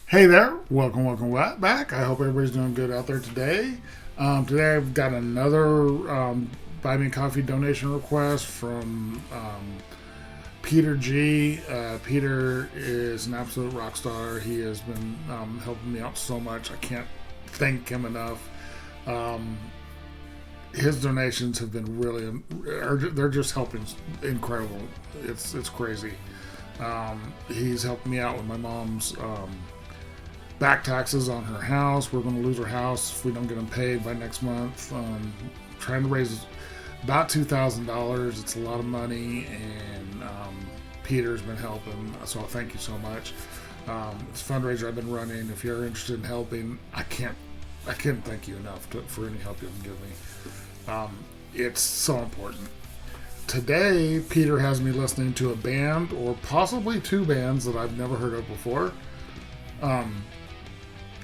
Hey there, welcome back. I hope everybody's doing good out there today. Today I've got another Buy Me a Coffee donation request from Peter G. Peter is an absolute rock star. He has been helping me out so much. I can't thank him enough. His donations have been they're just helping incredible. It's crazy. He's helped me out with my mom's back taxes on her house. We're going to lose her house if we don't get them paid by next month. Trying to raise about $2,000. It's a lot of money, and Peter's been helping, so thank you so much. It's a fundraiser I've been running. If you're interested in helping, I can't thank you enough for any help you can give me. It's so important. Today, Peter has me listening to a band, or possibly two bands that I've never heard of before.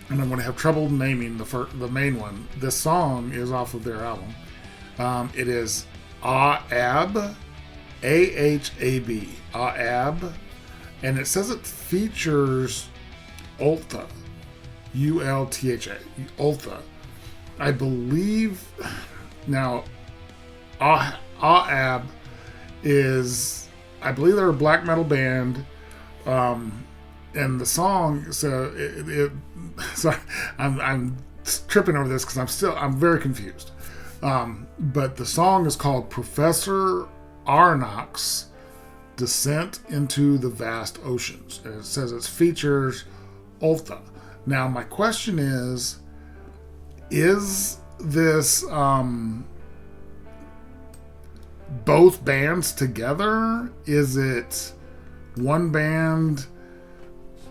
And I'm going to have trouble naming the main one. This song is off of their album. It is Ahab, A-H-A-B, Ahab, and it says it features Ultha, U-L-T-H-A, Ultha. I believe, now, Ahab is, I believe they're a black metal band, and the song, sorry, I'm tripping over this because I'm very confused. But the song is called Professor Arronax, Descent into the Vast Oceans. And it says it features Ultha. Now, my question is this both bands together? Is it one band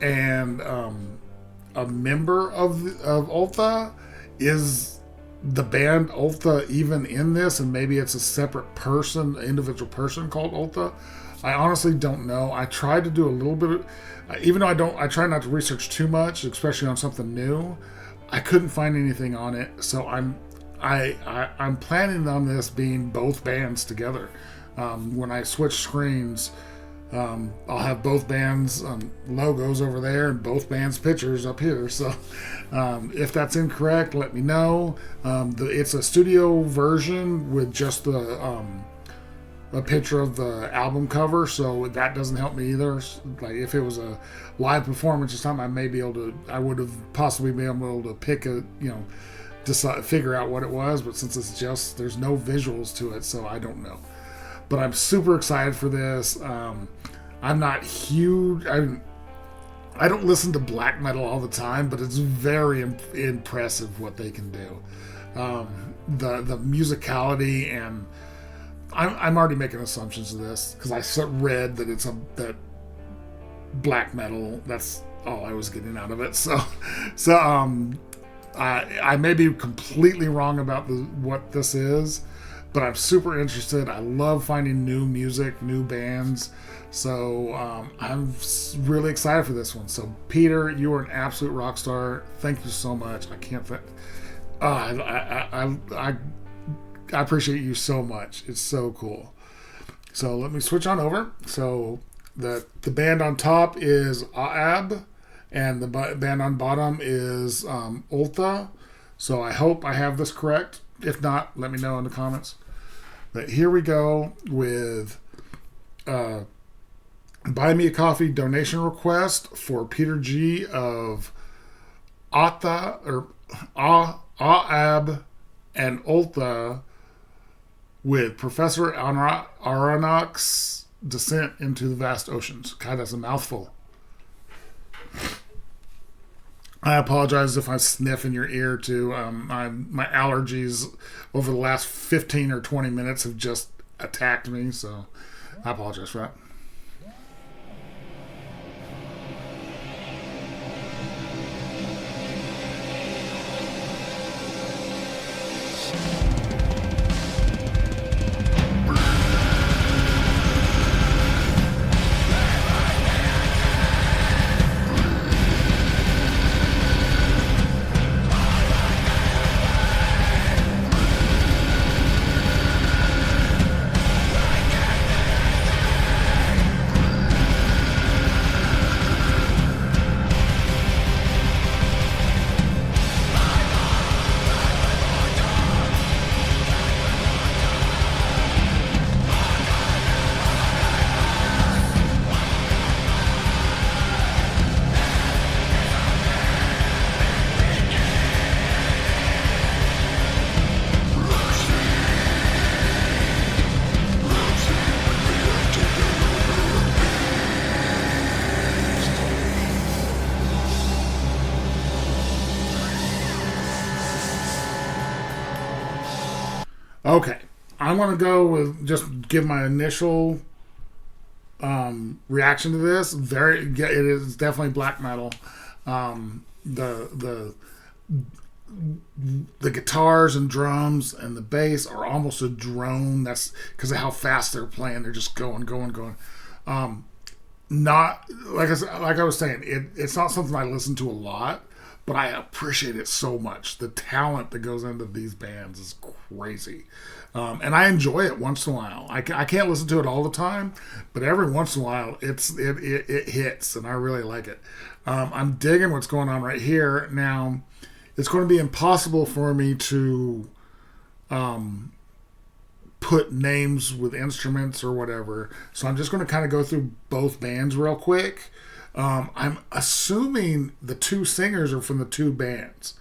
and a member of Ultha? Is the band Ultha even in this, and maybe it's a separate person, individual person called Ultha? I honestly don't know. I tried to do a little bit of, even though I try not to research too much, especially on something new. I couldn't find anything on it, so I'm planning on this being both bands together. When I switch screens, I'll have both bands' logos over there and both bands' pictures up here. So if that's incorrect, let me know. It's a studio version with just a picture of the album cover, so that doesn't help me either. Like if it was a live performance or something, I would have possibly been able to pick decide, figure out what it was. But since it's just, there's no visuals to it, so I don't know. But I'm super excited for this. I'm not huge. I don't listen to black metal all the time, but it's very impressive what they can do. The musicality, and I'm already making assumptions of this because I read that that black metal. That's all I was getting out of it. So I may be completely wrong about what this is, but I'm super interested. I love finding new music, new bands. So I'm really excited for this one. So Peter, you are an absolute rock star. Thank you so much. I can't thank. I appreciate you so much. It's so cool. So let me switch on over. So the band on top is Ahab, and the band on bottom is Ultha. So I hope I have this correct. If not, let me know in the comments. But here we go with Buy Me a Coffee donation request for Peter G of Ahab and Ultha with Professor Arronax, Descent into the Vast Oceans. God, that's a mouthful. I apologize if I sniff in your ear too. My allergies over the last 15 or 20 minutes have just attacked me, so I apologize for that. Okay, I'm gonna go with just give my initial reaction to this. It is definitely black metal. The the guitars and drums and the bass are almost a drone. That's because of how fast they're playing. They're just going, going, going. Um, Not like I was saying, it's not something I listen to a lot, but I appreciate it so much. The talent that goes into these bands is crazy, and I enjoy it once in a while. I can't listen to it all the time, but every once in a while it hits, and I really like it. I'm digging what's going on right here now. It's going to be impossible for me to put names with instruments or whatever. So I'm just going to kind of go through both bands real quick. I'm assuming the two singers are from the two bands.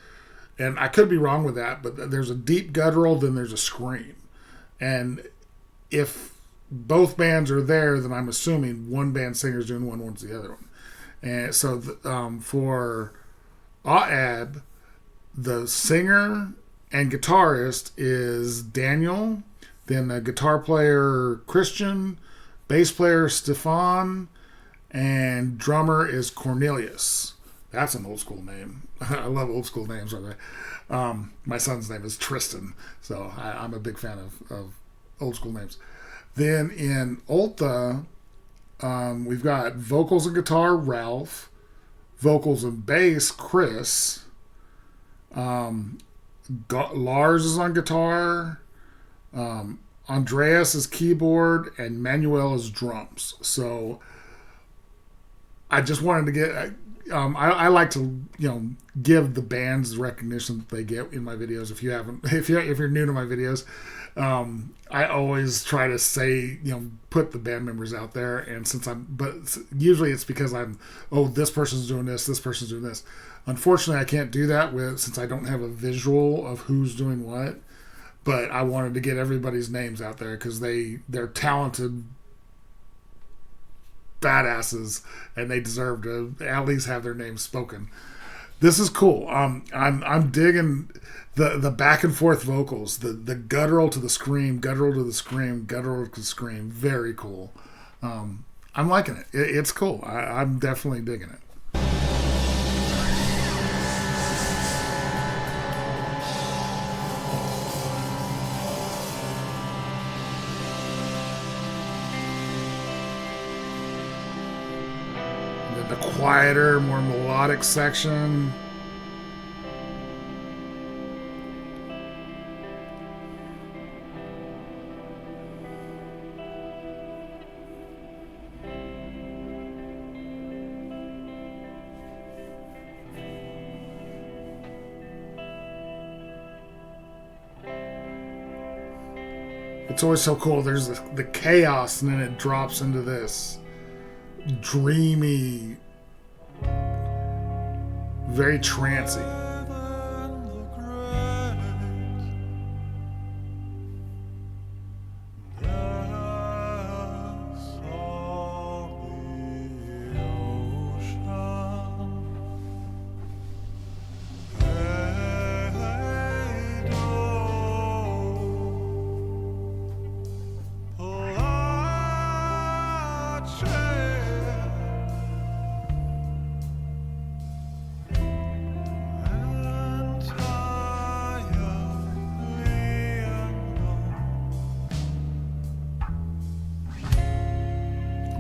And I could be wrong with that, but there's a deep guttural, then there's a scream. And if both bands are there, then I'm assuming one band singer's doing one, one's the other one. And so for Ahab, the singer and guitarist is Daniel, then the guitar player Christian, bass player Stefan, and drummer is Cornelius. That's an old school name. I love old school names, aren't they? My son's name is Tristan, so I'm a big fan of old school names. Then in Ultha, we've got vocals and guitar Ralph, vocals and bass Chris, Lars is on guitar, Andreas is keyboard, and Manuel is drums. So I just wanted to get. I like to give the bands the recognition that they get in my videos. If you haven't, if you're new to my videos, I always try to say put the band members out there. And but usually it's because this person's doing this person's doing this. Unfortunately, I can't do that since I don't have a visual of who's doing what. But I wanted to get everybody's names out there because they're talented badasses and they deserve to at least have their names spoken. This is cool. I'm digging the back and forth vocals, the guttural to the scream, guttural to the scream, guttural to the scream. Very cool. I'm liking it. It's cool. I'm definitely digging it. The quieter, more melodic section. It's always so cool. There's the chaos and then it drops into this dreamy, very trancy.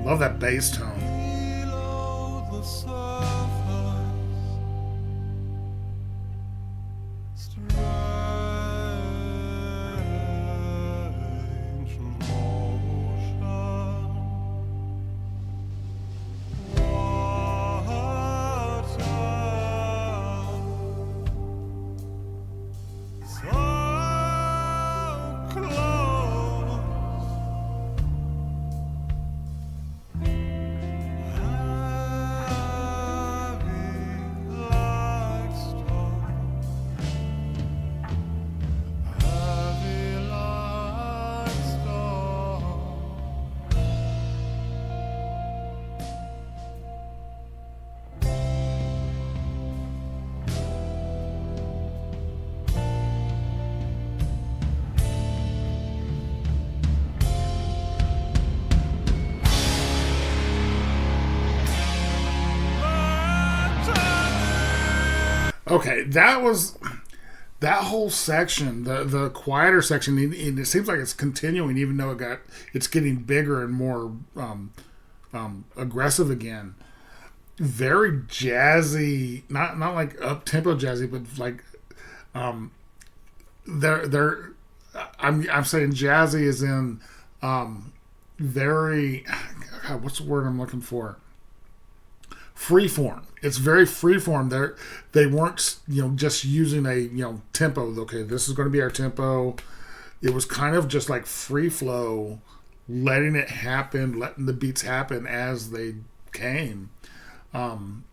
Love that bass tone. Okay, that whole section, the quieter section. It seems like it's continuing, even though it's getting bigger and more aggressive again. Very jazzy, not like up tempo jazzy, but like they're I'm saying jazzy is in very God, what's the word I'm looking for? Freeform. It's very freeform. They weren't just using a tempo. Okay, this is going to be our tempo. It was kind of just like free flow, letting it happen, letting the beats happen as they came, and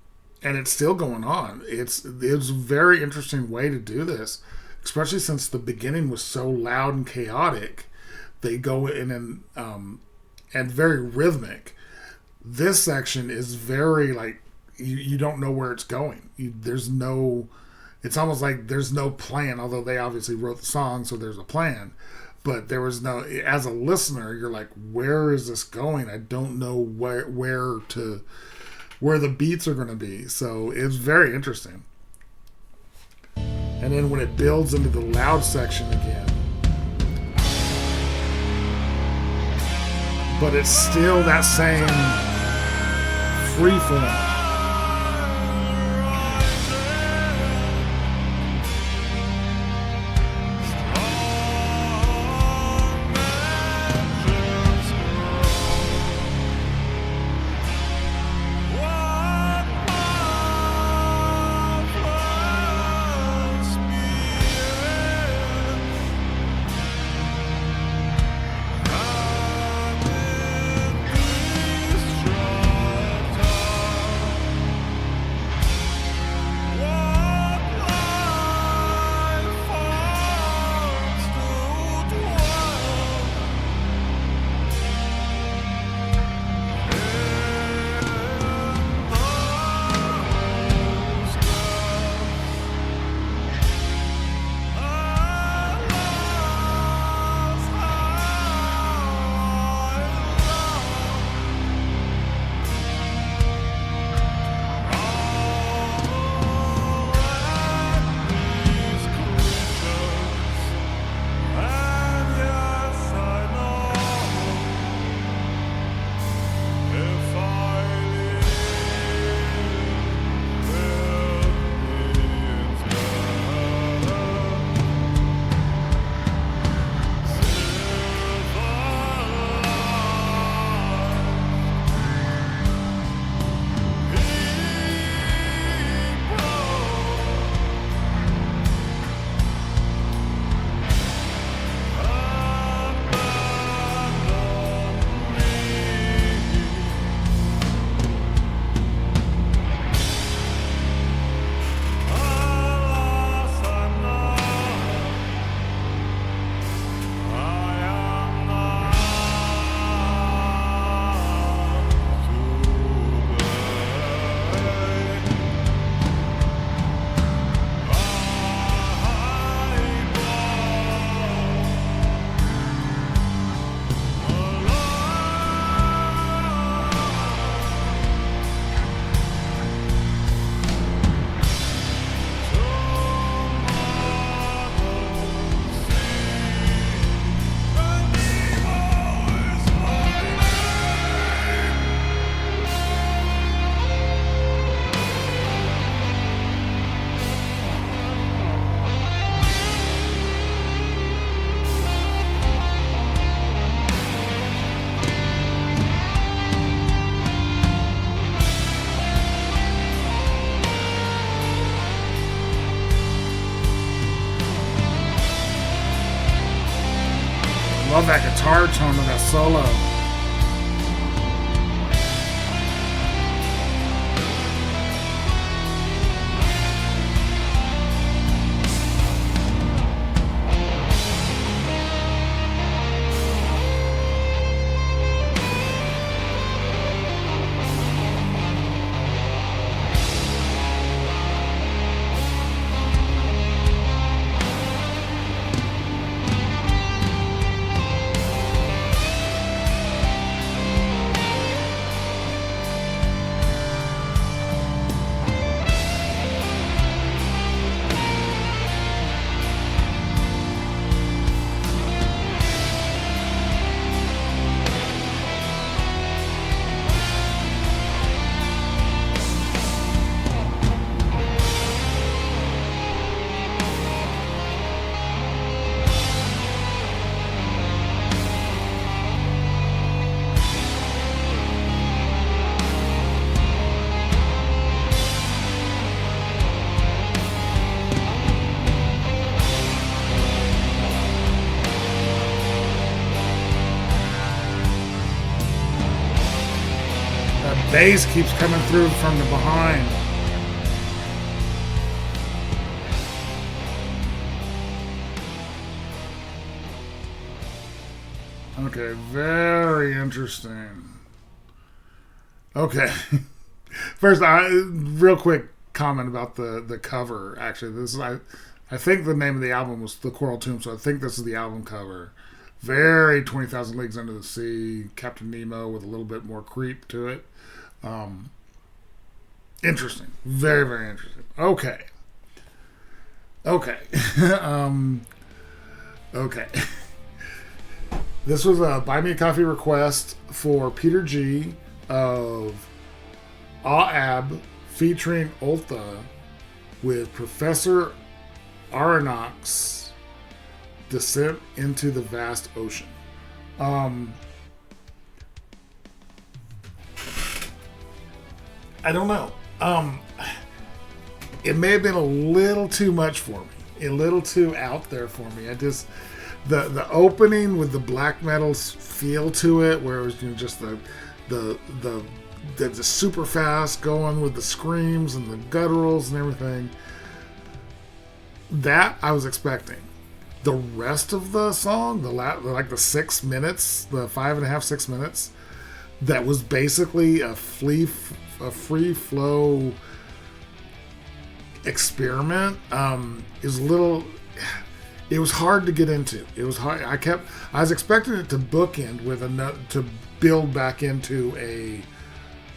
it's still going on. It's a very interesting way to do this, especially since the beginning was so loud and chaotic. They go in and very rhythmic. This section is very like you don't know where it's going. It's almost like there's no plan, although they obviously wrote the song, so there's a plan. But there was no, as a listener, you're like, where is this going? I don't know where the beats are going to be. So it's very interesting. And then when it builds into the loud section again, but it's still that same free form. Love that guitar tone of that solo. bass keeps coming through from the behind. Okay, very interesting. Okay. First, real quick comment about the cover. Actually, this is I think the name of the album was The Coral Tomb, so I think this is the album cover. Very 20,000 Leagues Under the Sea, Captain Nemo with a little bit more creep to it. Interesting. Very, very interesting. Okay. Okay. Okay. This was a Buy Me a Coffee request for Peter G of Ahab featuring Ultha with Professor Arronax, Descent into the Vast Ocean. I don't know. It may have been a little too much for me. A little too out there for me. I just... The opening with the black metal feel to it, where it was just the super fast going with the screams and the gutturals and everything, that I was expecting. The rest of the song, like the 6 minutes, the 5.5, 6 minutes, that was basically a free flow experiment, is a little. It was hard to get into. It was hard. I was expecting it to bookend with to build back into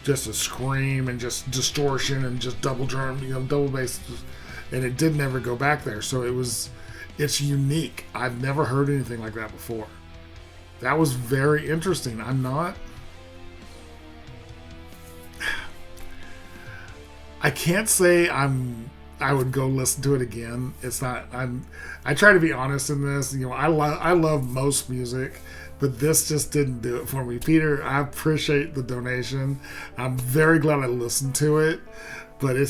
just a scream and just distortion and just double drum, double bass, and it did never go back there. So it's unique. I've never heard anything like that before. That was very interesting. I can't say I would go listen to it again. It's not. I try to be honest in this. I love most music, but this just didn't do it for me. Peter, I appreciate the donation. I'm very glad I listened to it, but it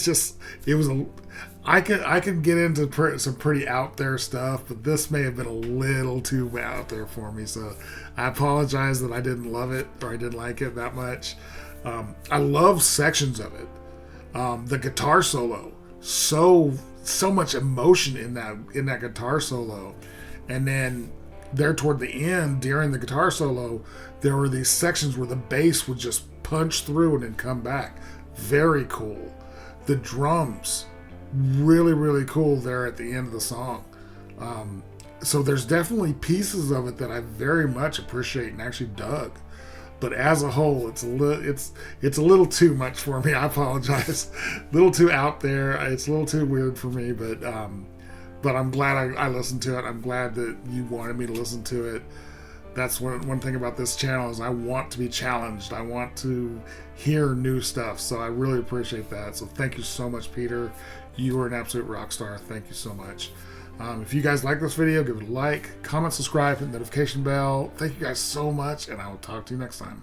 was I could get into some pretty out there stuff, but this may have been a little too out there for me. So I apologize that I didn't love it or I didn't like it that much. I love sections of it. The guitar solo. So much emotion in that guitar solo, and then there toward the end during the guitar solo, there were these sections where the bass would just punch through and then come back. Very cool. The drums, really, really cool there at the end of the song. So there's definitely pieces of it that I very much appreciate and actually dug. But as a whole, it's a little too much for me. I apologize. A little too out there. It's a little too weird for me. But I'm glad I listened to it. I'm glad that you wanted me to listen to it. That's one thing about this channel is I want to be challenged. I want to hear new stuff. So I really appreciate that. So thank you so much, Peter. You are an absolute rock star. Thank you so much. If you guys like this video, give it a like, comment, subscribe, hit the notification bell. Thank you guys so much, and I will talk to you next time.